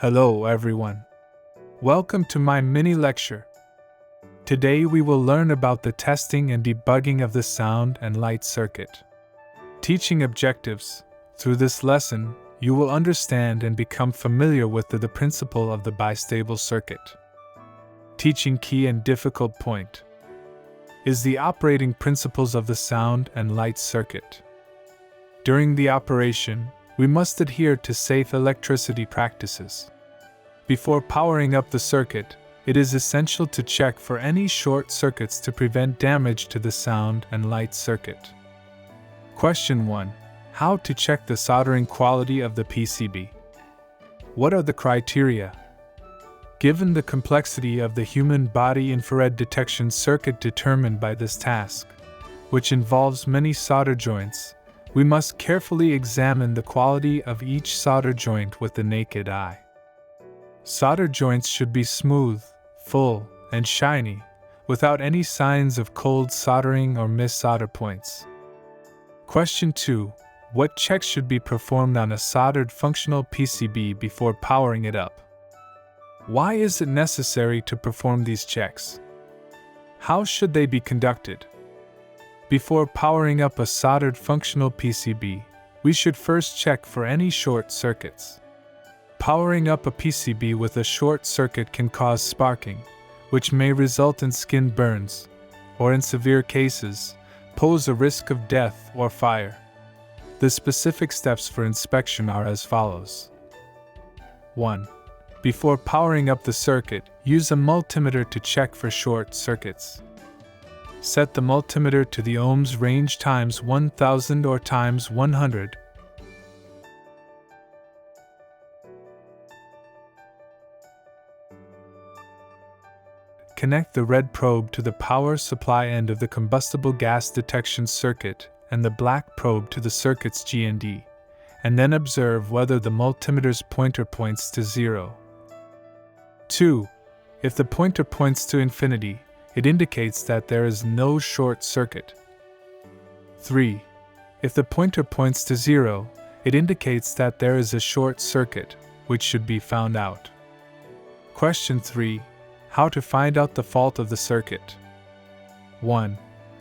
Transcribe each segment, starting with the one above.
Hello everyone. Welcome to my mini lecture. Today we will learn about the testing and debugging of the sound and light circuit. Teaching objectives. Through this lesson, you will understand and become familiar with the principle of the bistable circuit. Teaching key and difficult point is the operating principles of the sound and light circuit. During the operation, we must adhere to safe electricity practices. Before powering up the circuit, it is essential to check for any short circuits to prevent damage to the sound and light circuit. Question 1. How to check the soldering quality of the PCB? What are the criteria? Given the complexity of the human body infrared detection circuit determined by this task, which involves many solder joints, we must carefully examine the quality of each solder joint with the naked eye. Solder joints should be smooth, full, and shiny, without any signs of cold soldering or missed solder points. Question 2. What checks should be performed on a soldered functional PCB before powering it up? Why is it necessary to perform these checks? How should they be conducted? Before powering up a soldered functional PCB, we should first check for any short circuits. Powering up a PCB with a short circuit can cause sparking, which may result in skin burns, or in severe cases, pose a risk of death or fire. The specific steps for inspection are as follows. 1. Before powering up the circuit, use a multimeter to check for short circuits. Set the multimeter to the ohms range times 1000 or times 100. Connect the red probe to the power supply end of the combustible gas detection circuit and the black probe to the circuit's GND, and then observe whether the multimeter's pointer points to 0. 2. If the pointer points to infinity, it indicates that there is no short circuit. 3. If the pointer points to 0, it indicates that there is a short circuit, which should be found out. Question 3. How to find out the fault of the circuit? 1.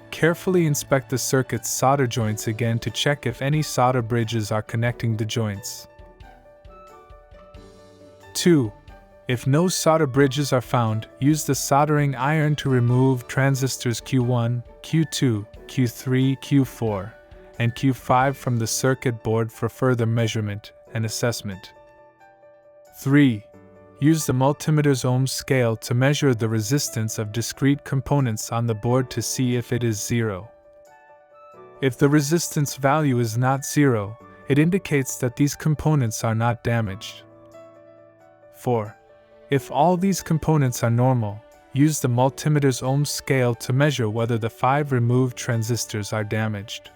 Carefully inspect the circuit's solder joints again to check if any solder bridges are connecting the joints. 2. If no solder bridges are found, use the soldering iron to remove transistors Q1, Q2, Q3, Q4, and Q5 from the circuit board for further measurement and assessment. 3. Use the multimeter's ohm scale to measure the resistance of discrete components on the board to see if it is 0. If the resistance value is not 0, it indicates that these components are not damaged. 4. If all these components are normal, use the multimeter's ohm scale to measure whether the 5 removed transistors are damaged.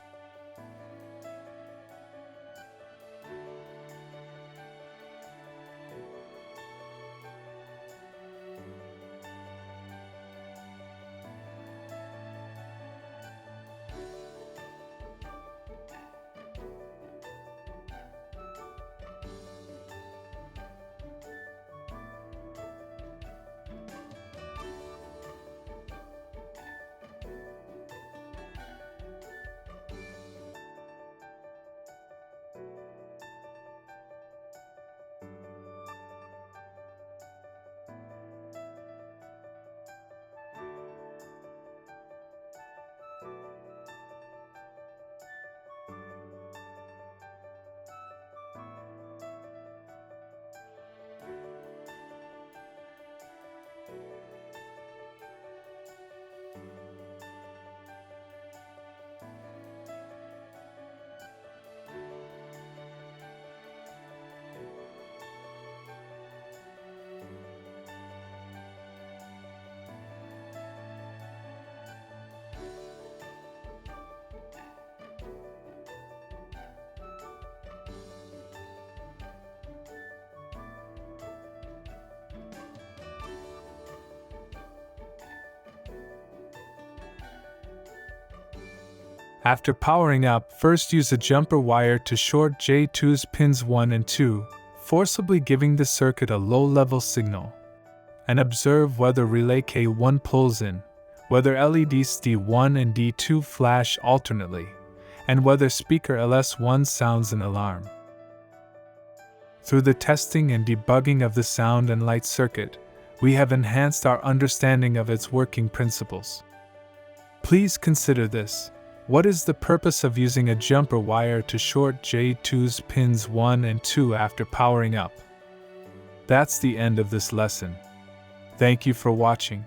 After powering up, first use a jumper wire to short J2's pins 1 and 2, forcibly giving the circuit a low-level signal, and observe whether relay K1 pulls in, whether LEDs D1 and D2 flash alternately, and whether speaker LS1 sounds an alarm. Through the testing and debugging of the sound and light circuit, we have enhanced our understanding of its working principles. Please consider this. What is the purpose of using a jumper wire to short J2's pins 1 and 2 after powering up? That's the end of this lesson. Thank you for watching.